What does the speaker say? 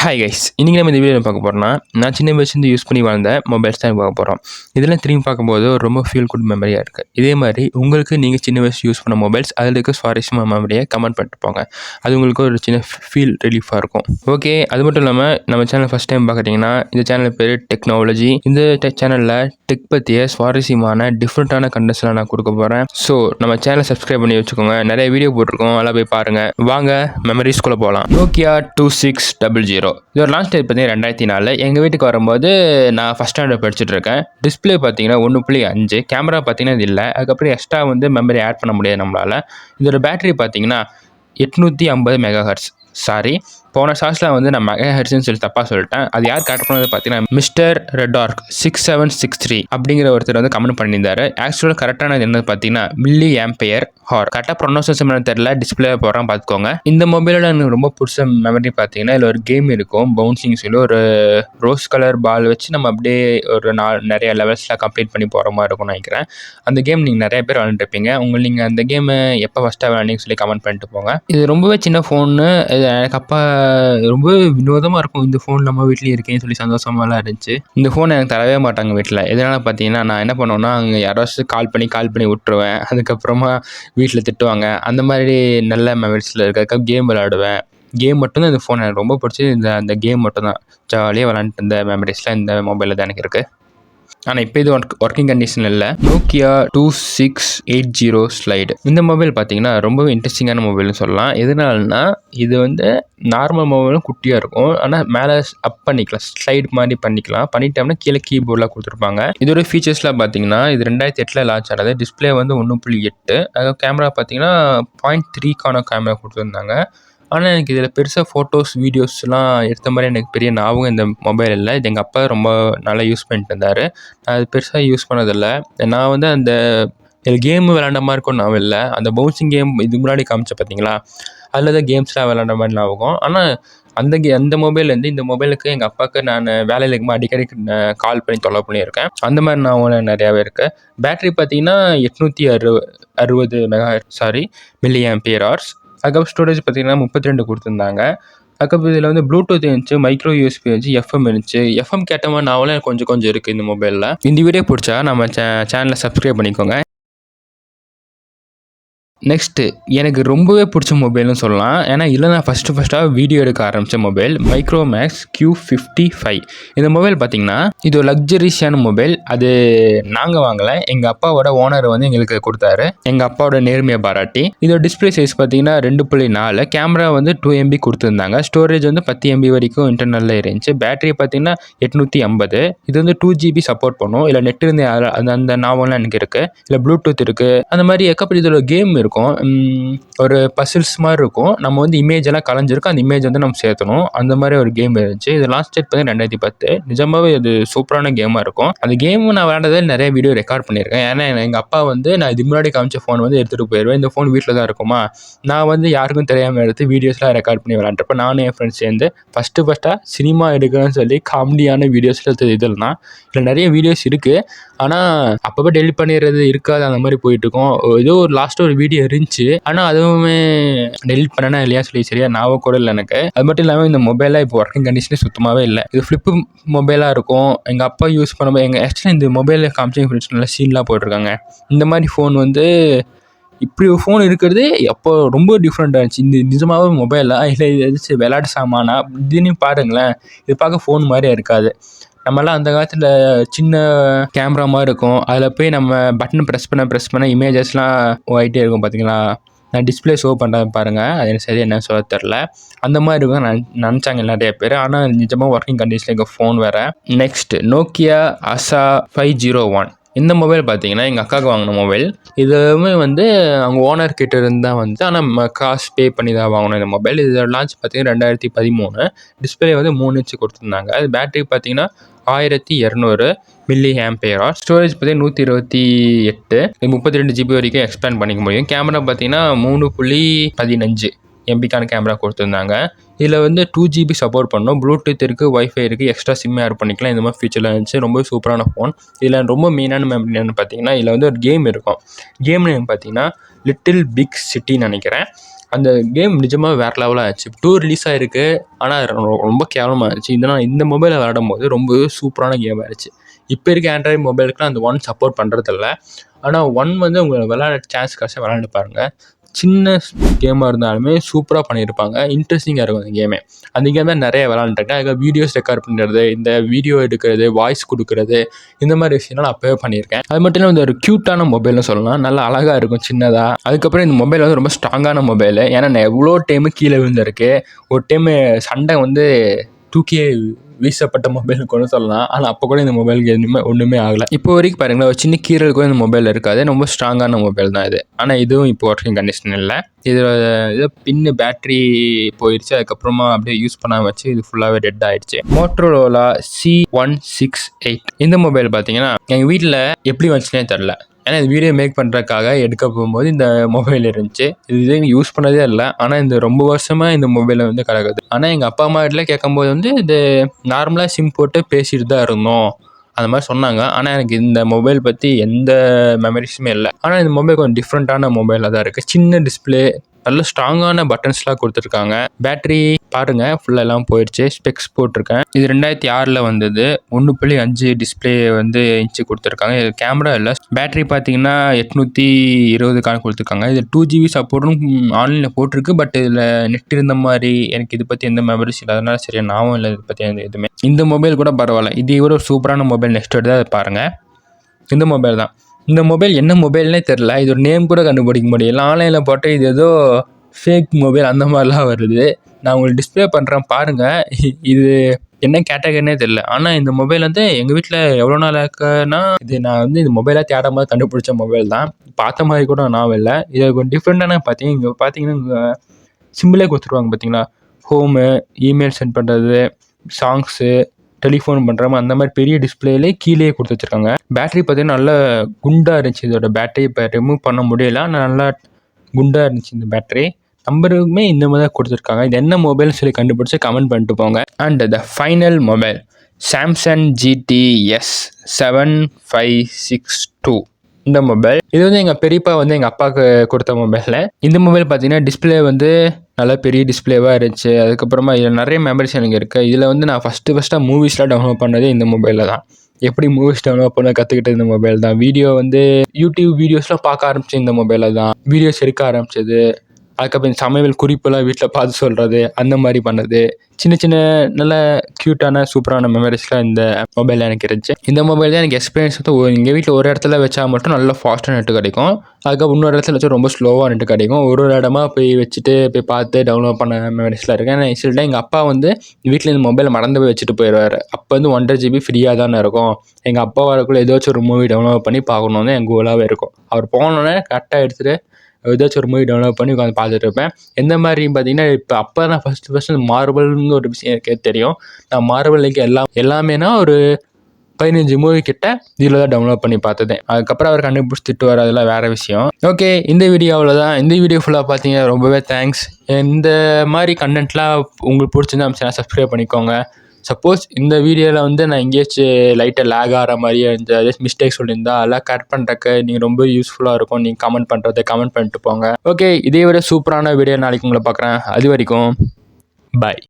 Hi guys, இன்றைக்கி நம்ம இந்த வீடியோவில் பார்க்க போகிறோம்னா, நான் சின்ன வயசுலேருந்து யூஸ் பண்ணி வாழ்ந்த மொபைல்ஸ் தான் பார்க்க போகிறோம். இதெல்லாம் திரும்பி பார்க்கும்போது ரொம்ப ஃபீல் குட் மெமரியாக இருக்குது. இதே மாதிரி உங்களுக்கு நீங்கள் சின்ன வயசு யூஸ் பண்ண மொபைல்ஸ் அதில் இருக்க சுவாரஸ்யமான மெமரியை கமெண்ட் பண்ணிட்டு போங்க. அது உங்களுக்கு ஒரு சின்ன ஃபீல் ரிலீஃபாக இருக்கும். ஓகே, அது மட்டும் இல்லாமல் நம்ம சேனல் ஃபஸ்ட் டைம் பார்க்குறீங்கன்னா, இந்த சேனல் பேர் டெக்னாலஜி. இந்த சேனலில் டெக் பற்றிய சுவாரஸ்யமான டிஃப்ரெண்ட்டான கண்டென்ட்ஸ்லாம் நான் கொடுக்க போகிறேன். ஸோ நம்ம சேனலை சப்ஸ்கிரைப் பண்ணி வச்சுக்கோங்க. நிறைய வீடியோ போட்டிருக்கோம், அதெல்லாம் போய் பாருங்கள். வாங்க மெமரிஸ்குள்ளே போகலாம். Nokia 2600 இது ஒரு லான்ச் டேட் பார்த்தீங்கன்னா 2004. எங்கள் வீட்டுக்கு வரும்போது நான் ஃபஸ்ட் ஸ்டாண்டர்ட் படிச்சுட்டு இருக்கேன். டிஸ்பிளே பார்த்தீங்கன்னா 1.5, கேமரா பார்த்தீங்கன்னா இது இல்லை. அதுக்கப்புறம் எக்ஸ்ட்ரா மெமரி ஆட் பண்ண முடியாது நம்மளால். இதோட பேட்டரி பார்த்தீங்கன்னா 850 மெகாஹெர்ட்ஸ். சாரி, போன சார்ஜில் நான் மெகாஹெர்ட்ஸ்னு சொல்லி தப்பாக சொல்லிட்டேன். அது யார் கரெக்ட் பண்ணது பார்த்தீங்கன்னா மிஸ்டர் ரெடார்க் 6763 அப்படிங்கிற ஒருத்தர் கமெண்ட் பண்ணியிருந்தாரு. ஆக்சுவலாக கரெக்டானது என்னது பார்த்தீங்கன்னா மில்லி ஆம்பியர் ஹார். கரெக்டாக ப்ரொனவுன்சேஷன் தெரியல, டிஸ்பிளே போகிறோம் பார்த்துக்கோங்க. இந்த மொபைலோட எனக்கு ரொம்ப பிடிச்ச மெமரி பார்த்தீங்கன்னா இதில் ஒரு கேம் இருக்கும், பவுன்சிங் சொல்லி. ஒரு ரோஸ் கலர் பால் வச்சு நம்ம அப்படியே ஒரு நிறைய லெவல்ஸில் கம்ப்ளீட் பண்ணி போகிற மாதிரி இருக்கும்னு நினைக்கிறேன். அந்த கேம் நீங்கள் நிறைய பேர் விளாண்டுருப்பீங்க. நீங்கள் அந்த கேமை எப்போ ஃபஸ்ட்டாக விளாண்டிங்கன்னு சொல்லி கமெண்ட் பண்ணிட்டு போங்க. இது ரொம்பவே சின்ன ஃபோனு. எனக்கு அப்போ ரொம்ப வினோதமாக இருக்கும். இந்த ஃபோன் நம்ம வீட்லேயே இருக்கேன்னு சொல்லி சந்தோஷமாலாம் இருந்துச்சு. இந்த ஃபோன் எனக்கு தரவே மாட்டாங்க வீட்டில். எதனால் பார்த்தீங்கன்னா நான் என்ன பண்ணுவேன்னா, அங்கே யாராச்சும் கால் பண்ணி விட்டுருவேன். அதுக்கப்புறமா வீட்டில் திட்டுவாங்க. அந்த மாதிரி நல்ல மெமரிஸில் இருக்க கேம் விளாடுவேன். கேம் மட்டும்தான் இந்த ஃபோன் எனக்கு ரொம்ப பிடிச்சது. அந்த கேம் மட்டும்தான் ஜாலியாக விளாண்டுட்டு இருந்த மெமரிஸில் இந்த மொபைலில் தான் எனக்கு இருக்குது. ஆனால் இப்போ இது ஒர்க்கிங் கண்டிஷன் இல்லை. Nokia 2680 slide. இந்த மொபைல் பார்த்தீங்கன்னா ரொம்பவே இன்ட்ரெஸ்டிங்கான மொபைல்னு சொல்லலாம். எதனாலனா இது நார்மல் மொபைலும் குட்டியாக இருக்கும். ஆனால் மேலே அப் பண்ணிக்கலாம், ஸ்லைடு மாதிரி பண்ணிட்டோம்னா கீழே கீபோர்டெலாம் கொடுத்துருப்பாங்க. இதோட ஃபீச்சர்ஸ்லாம் பார்த்தீங்கன்னா இது 2008 லான்ச் ஆனது. டிஸ்பிளே 1.8. அது கேமரா பார்த்தீங்கன்னா 0.3 கேமரா கொடுத்துருந்தாங்க. ஆனால் எனக்கு இதில் பெருசாக ஃபோட்டோஸ் வீடியோஸ்லாம் எடுத்த மாதிரி எனக்கு பெரிய ஞாபகம் இந்த மொபைல் இல்லை. இது எங்கள் அப்பா ரொம்ப நல்லா யூஸ் பண்ணிட்டு இருந்தார். நான் அது பெருசாக யூஸ் பண்ணதில்லை. நான் அந்த கேமு விளாண்ட மாதிரி இருக்கும் ஞாபகம் இல்லை. அந்த பவுன்சிங் கேம் இதுக்கு முன்னாடி காமிச்ச பார்த்தீங்களா, அதில் தான் கேம்ஸ்லாம் விளாண்ட மாதிரி ஞாபகம். ஆனால் அந்த மொபைல்லேருந்து இந்த மொபைலுக்கு எங்கள் அப்பாவுக்கு நான் வேலையில் இருக்கும்போது அடிக்கடி கால் பண்ணி தொலை பண்ணியிருக்கேன். அந்த மாதிரி ஞாபகம் நிறையாவே இருக்குது. பேட்ரி பார்த்தீங்கன்னா 860 மில்லி ஆம்பியர் ஹவர்ஸ். அதுக்கப்புறம் ஸ்டோரேஜ் பார்த்தீங்கன்னா 32 கொடுத்துருந்தாங்க. அதுக்கப்புறம் இதில் ப்ளூடூத் இருந்துச்சு, மைக்ரோ யூஎஸ்பி இருந்துச்சு, எஃப்எம் இருந்துச்சு. எஃப்எம் கேட்ட மாதிரி நாவலும் கொஞ்சம் இருக்குது இந்த மொபைலில். இந்த வீடியோ பிடிச்சா நம்ம சேனலை சப்ஸ்கிரைப் பண்ணிக்கோங்க. நெக்ஸ்ட்டு எனக்கு ரொம்பவே பிடிச்ச மொபைல்னு சொல்லலாம். ஏன்னா இல்லை நான் ஃபஸ்ட்டாக வீடியோ எடுக்க ஆரம்பித்த மொபைல் மைக்ரோமேக்ஸ் Q55. இந்த மொபைல் பார்த்திங்கன்னா இது ஒரு லக்ஸரிஸான மொபைல். அது நாங்கள் வாங்கலை, எங்கள் அப்பாவோட ஓனர் எங்களுக்கு கொடுத்தாரு, எங்கள் அப்பாவோட நேர்மையை பாராட்டி. இதோட டிஸ்பிளே சைஸ் பார்த்திங்கன்னா 2.4, கேமரா 2 MB கொடுத்துருந்தாங்க. ஸ்டோரேஜ் 10 MB வரைக்கும் இன்டர்னலில் இருந்துச்சு. பேட்டரி பார்த்திங்கன்னா 850. இது 2 GB சப்போர்ட் பண்ணும். இல்லை நெட் இருந்து அந்த ஞாபகம்லாம் எனக்கு இருக்குது. இல்லை ப்ளூடூத் இருக்குது. அந்த மாதிரி அதுக்கப்புறம் இதோட கேம் இருக்கும், ஒரு பசில்ஸ் மாதிரி இருக்கும். நம்ம இமேஜ் எல்லாம் கலைஞ்சிருக்கும், அந்த இமேஜ் நம்ம சேர்த்தணும். அந்த மாதிரி ஒரு கேம் இருந்துச்சு. இது லாஸ்ட் டேட் 2010. நிஜமாவே இது சூப்பரான கேமாக இருக்கும். அந்த கேம் நான் விளையாண்டதில் நிறைய வீடியோ ரெக்கார்ட் பண்ணியிருக்கேன். ஏன்னா எங்கள் அப்பா நான் இது முன்னாடி காமிச்ச ஃபோன் எடுத்துகிட்டு போயிடுவேன். இந்த ஃபோன் வீட்டில் தான் இருக்குமா, நான் யாருக்கும் தெரியாமல் எடுத்து வீடியோஸ்லாம் ரெக்கார்ட் பண்ணி விளையாண்டுருப்பேன். நானும் என் ஃப்ரெண்ட்ஸ் சேர்ந்து ஃபஸ்ட்டாக சினிமா எடுக்கணும்னு சொல்லி காமெடியான வீடியோஸில் இதில் தான் இதில் நிறைய வீடியோஸ் இருக்குது. ஆனால் அப்பப்போ டெலிட் பண்ணிடுறது இருக்காது, அந்த மாதிரி போயிட்டுருக்கோம். ஏதோ ஒரு லாஸ்ட்டாக ஒரு வீடியோ இருந்துச்சு, ஆனால் அதுவுமே டெலிட் பண்ணனா இல்லையா சொல்லி சரியாக ஞாபகம் கூட இல்லை எனக்கு. அது மட்டும் இல்லாமல் இந்த மொபைலில் இப்போ ஒர்க்கிங் கண்டிஷனே சுத்தமாகவே இல்லை. இது ஃப்ளிப்பு மொபைலாக இருக்கும். எங்கள் அப்பா யூஸ் பண்ணும்போது ஆக்சுவலி இந்த மொபைலில் காமிச்சிங் ஃப்ரெண்ட்ஸ் நல்லா சீன்லாம் போட்டிருக்காங்க. இந்த மாதிரி ஃபோன் இப்படி ஒரு ஃபோன் இருக்கிறது அப்போ ரொம்ப டிஃப்ரெண்ட்டாக இருந்துச்சு. இந்த நிஜமாகவே மொபைலாக இல்லை ஏதாச்சும் விளையாட்டு சாமானா இதுன்னு பாருங்களேன். இது பார்க்க ஃபோன் மாதிரியே இருக்காது. நம்மலாம் அந்த காலத்தில் சின்ன கேமரா மாதிரி இருக்கும், அதில் போய் நம்ம பட்டன் ப்ரெஸ் பண்ண இமேஜஸ்லாம் ஆகிட்டே இருக்கும். பார்த்தீங்களா, நான் டிஸ்பிளே ஷோ பண்ணுறேன் பாருங்கள், அது எனக்கு சரியாக என்ன சொல்ல தெரில. அந்த மாதிரி இருக்கும் நினச்சாங்க நிறைய பேர். ஆனால் நிஜமாக ஒர்க்கிங் கண்டிஷனில் எங்கள் ஃபோன் வேறு. Next Nokia Asa 501. இந்த மொபைல் பார்த்தீங்கன்னா எங்கள் அக்காவுக்கு வாங்கின மொபைல். இதுவுமே அவங்க ஓனர் கிட்ட இருந்து தான் ஆனால் காசு பே பண்ணி தான் வாங்கணும் இந்த மொபைல். இதோட லான்ச் பார்த்தீங்கன்னா 2013. டிஸ்பிளே 3 இன்ச்சு கொடுத்துருந்தாங்க. அது பேட்டரி பார்த்தீங்கன்னா 1200 மில்லி ஆம்பியர் ஹவர். ஸ்டோரேஜ் பார்த்தீங்கன்னா 128, 32 GB வரைக்கும் எக்ஸ்பேண்ட் பண்ணிக்க முடியும். கேமரா பார்த்தீங்கன்னா 3.15 MBக்கான கேமரா கொடுத்துருந்தாங்க. இதில் 2 GB சப்போர்ட் பண்ணணும். ப்ளூடூத் இருக்குது, வைஃபை இருக்குது, எக்ஸ்ட்ரா சிம் ஆட் பண்ணிக்கலாம். இந்த மாதிரி ஃபீச்சர்லாம் இருந்துச்சு. ரொம்ப சூப்பரான ஃபோன். இதில் ரொம்ப மெயினான மெமரி என்னென்னு பார்த்தீங்கன்னா இதில் ஒரு கேம் இருக்கும். கேம் நேம் பார்த்தீங்கன்னா லிட்டில் பிக் சிட்டின்னு நினைக்கிறேன். அந்த கேம் நிஜமாக வேறு லெவலாக ஆச்சு. 2 ரிலீஸ் ஆகிருக்கு, ஆனால் ரொம்ப கேவலமாக இருந்துச்சு. இதனால் இந்த மொபைலில் விளையாடும் போது ரொம்ப சூப்பரான கேம் ஆயிடுச்சு. இப்போ இருக்க ஆண்ட்ராய்டு மொபைலுக்குலாம் அந்த 1 சப்போர்ட் பண்ணுறதில்ல. ஆனால் 1 வந்து உங்களுக்கு விளையாட சான்ஸ் கிடச்சா விளையாண்டு பாருங்கள். சின்ன கேமாக இருந்தாலுமே சூப்பராக பண்ணியிருப்பாங்க. இன்ட்ரெஸ்டிங்காக இருக்கும் அந்த கேமே. அந்த கேம் தான் நிறைய விளாண்டுருக்கேன். அதுக்கு வீடியோஸ் ரெக்கார்ட் பண்ணுறது, இந்த வீடியோ எடுக்கிறது, வாய்ஸ் கொடுக்குறது, இந்த மாதிரி விஷயம்லாம் நான் அப்போவே பண்ணியிருக்கேன். அது மட்டும் இல்லாமல் இந்த ஒரு க்யூட்டான மொபைல்னு சொல்லலாம். நல்லா அழகாக இருக்கும் சின்னதாக. அதுக்கப்புறம் இந்த மொபைல் வந்து ரொம்ப ஸ்ட்ராங்கான மொபைலு. ஏன்னா நான் எவ்வளோ டைமு கீழே விழுந்திருக்கு. ஒரு டைமு சண்டை வந்து தூக்கியே வீசப்பட்ட மொபைல்னு கூட சொல்லலாம். ஆனால் அப்போ கூட இந்த மொபைலுக்கு ஒன்றுமே ஆகலை. இப்போ வரைக்கும் பாருங்களேன், ஒரு சின்ன கீரல் கூட இந்த மொபைலில் இருக்காது. ரொம்ப ஸ்ட்ராங்கான மொபைல் தான் இது. ஆனால் இதுவும் இப்போ ஒர்க்கிங் கண்டிஷன் இல்லை. இதில் பின்னு பேட்ரி போயிடுச்சு. அதுக்கப்புறமா அப்படியே யூஸ் பண்ணாமல் வச்சு இது ஃபுல்லாகவே டெட் ஆகிடுச்சு. மோட்டோரோலா C168 இந்த மொபைல் பார்த்தீங்கன்னா எங்கள் வீட்டில் எப்படி வந்துச்சுனே தெரில. ஏன்னா இந்த வீடியோ மேக் பண்ணுறதுக்காக எடுக்க போகும்போது இந்த மொபைல் இருந்துச்சு. இது யூஸ் பண்ணதே இல்லை. ஆனால் இந்த ரொம்ப வருஷமாக இந்த மொபைலை வந்து கிடக்குது. ஆனால் எங்கள் அப்பா அம்மா வீட்டில் கேட்கும்போது வந்து இது நார்மலாக சிம் போட்டு பேசிட்டு தான் இருந்தோம் அந்த மாதிரி சொன்னாங்க. ஆனால் எனக்கு இந்த மொபைல் பற்றி எந்த மெமரிஸுமே இல்லை. ஆனால் இந்த மொபைல் கொஞ்சம் டிஃப்ரெண்ட்டான மொபைலாக தான் இருக்குது. சின்ன டிஸ்பிளே, நல்ல ஸ்ட்ராங்கான பட்டன்ஸ்லாம் கொடுத்துருக்காங்க. பேட்ரி பாருங்கள் ஃபுல்லாக எல்லாம் போயிடுச்சு. ஸ்பெக்ஸ் போட்டிருக்கேன். இது 2006 வந்தது. 1.5 டிஸ்பிளே வந்து இன்ச்சு கொடுத்துருக்காங்க. இது கேமரா இல்லை. பேட்ரி பார்த்தீங்கன்னா 820 கொடுத்துருக்காங்க. இது 2GB சப்போர்ட்டும் ஆன்லைனில் போட்டிருக்கு. பட் இதில் நெட் இருந்த மாதிரி எனக்கு இது பற்றி எந்த மெமரிஸ் இல்லை. அதனால சரியா ஞாபகம் இல்லை இதை பற்றி எதுவுமே. இந்த மொபைல் கூட பரவாயில்ல. இது ஒரு சூப்பரான மொபைல். நெக்ஸ்ட் எடுத்து அதை பாருங்கள். இந்த மொபைல் தான். இந்த மொபைல் என்ன மொபைல்னே தெரில. இது ஒரு நேம் கூட கண்டுபிடிக்க முடியல. ஆன்லைனில் போட்டு இது ஏதோ ஃபேக் மொபைல் அந்த மாதிரிலாம் வருது. நான் உங்களுக்கு டிஸ்பிளே பண்ணுறேன் பாருங்கள். இது என்ன கேட்டகரினே தெரில. ஆனால் இந்த மொபைல் வந்து எங்கள் வீட்டில் எவ்வளோ நாள் இருக்குன்னா, இது நான் வந்து இந்த மொபைலாக தேடும் போது கண்டுபிடிச்ச மொபைல் தான். பார்த்த மாதிரி கூட நான் இல்லை. இது கொஞ்சம் டிஃப்ரெண்ட்டான இங்கே பார்த்தீங்கன்னா சிம்பிளே கொடுத்துருவாங்க பார்த்தீங்களா. ஹோமு, இமெயில் சென்ட் பண்ணுறது, சாங்ஸு, டெலிஃபோன் பண்ணுறாம அந்த மாதிரி பெரிய டிஸ்பிளேலே கீழே கொடுத்து வச்சுருக்காங்க. பேட்ரி பார்த்தீங்கன்னா நல்லா குண்டாக இருந்துச்சு. இதோட பேட்டரி இப்போ ரிமூவ் பண்ண முடியல. ஆனால் நல்லா குண்டாக இருந்துச்சு இந்த பேட்டரி. நம்பருமே இந்த மாதிரி தான் கொடுத்துருக்காங்க. இது என்ன மொபைல்னு சொல்லி கண்டுபிடிச்சி கமெண்ட் பண்ணிட்டு போங்க. And the final mobile Samsung GT S7562 இந்த மொபைல். இது வந்து எங்கள் பெரியப்பா வந்து எங்கள் அப்பாவுக்கு கொடுத்த மொபைலில். இந்த மொபைல் பார்த்தீங்கன்னா டிஸ்பிளே வந்து நல்லா பெரிய டிஸ்பிளேவாக இருந்துச்சு. அதுக்கப்புறமா இதில் நிறைய மெமரிஸ் எனக்கு இருக்குது. இதில் வந்து நான் ஃபஸ்ட்டாக மூவிஸ்லாம் டவுன்லோட் பண்ணதே இந்த மொபைலில் தான். எப்படி மூவிஸ் டவுன்லோட் பண்ண கற்றுக்கிட்டு இந்த மொபைல் தான். வீடியோ வந்து யூடியூப் வீடியோஸ்லாம் பார்க்க ஆரம்பிச்சு இந்த மொபைலில் தான். வீடியோஸ் எடுக்க ஆரம்பிச்சது. அதுக்கப்புறம் சமையல் குறிப்பெல்லாம் வீட்டில் பார்த்து சொல்கிறது, அந்த மாதிரி பண்ணது. சின்ன சின்ன நல்ல க்யூட்டான சூப்பரான மெமரிஸ்லாம் இந்த மொபைலில் எனக்கு இருந்துச்சு. இந்த மொபைல் தான் எனக்கு எக்ஸ்பீரியன்ஸ் வந்து எங்கள் வீட்டில் ஒரு இடத்துல வச்சா மட்டும் நல்லா ஃபாஸ்ட்டாக நெட்டு கிடைக்கும். அதுக்கப்புறம் இன்னொரு இடத்துல வச்சா ரொம்ப ஸ்லோவாக நெட்டு கிடைக்கும். ஒரு இடமா போய் வச்சுட்டு போய் பார்த்து டவுன்லோட் பண்ண மெமரிஸ்லாம் இருக்குது. ஏன்னா சில டைம் எங்கள் அப்பா வந்து வீட்டில் இந்த மொபைலை மறந்து போய் வச்சுட்டு போயிடுவார். அப்போ வந்து 1.5 GB ஃப்ரீயாக தானே இருக்கும். எங்கள் அப்பா வரக்குள்ளே ஏதாச்சும் ஒரு மூவி டவுன்லோட் பண்ணி பார்க்கணுன்னு எங்கள் கோலாகவே இருக்கும். அவர் போனோன்னே கரெக்டாக எடுத்துகிட்டு ஏதாச்சும் ஒரு மூவி டவுன்லோட் பண்ணி உட்காந்து பார்த்துட்டு இருப்பேன். எந்த மாதிரி பார்த்தீங்கன்னா இப்போ அப்போ தான் ஃபஸ்ட்டு மார்வல்னு ஒரு விஷயம் எனக்கே தெரியும். நான் மார்வலுக்கு எல்லாமேனா ஒரு 15 மூவி கிட்ட இதில் தான் டவுன்லோட் பண்ணி பார்த்ததேன். அதுக்கப்புறம் அவர் கண்டுபிடிச்சி திட்டுவார், அதெல்லாம் வேறு விஷயம். ஓகே, இந்த வீடியோ அவ்வளோதான். இந்த வீடியோ ஃபுல்லாக பார்த்தீங்கன்னா ரொம்பவே தேங்க்ஸ். இந்த மாதிரி கண்டென்ட்லாம் உங்களுக்கு பிடிச்சிருந்தா நம்ம சேனல் சப்ஸ்கிரைப் பண்ணிக்கோங்க. சப்போஸ் இந்த வீடியோவில் வந்து நான் எங்கேயாச்சும் லைட்டாக லேக் ஆகிற மாதிரியே ஏதாச்சும் மிஸ்டேக் சொல்லியிருந்தா அதெல்லாம் கட் பண்ணுறக்கு நீங்கள் ரொம்ப யூஸ்ஃபுல்லாக இருக்கும். நீங்கள் கமெண்ட் பண்ணிட்டு போங்க. ஓகே, இதே விட சூப்பரான வீடியோ நாளைக்கு உங்களை பார்க்குறேன். அது வரைக்கும் பாய்.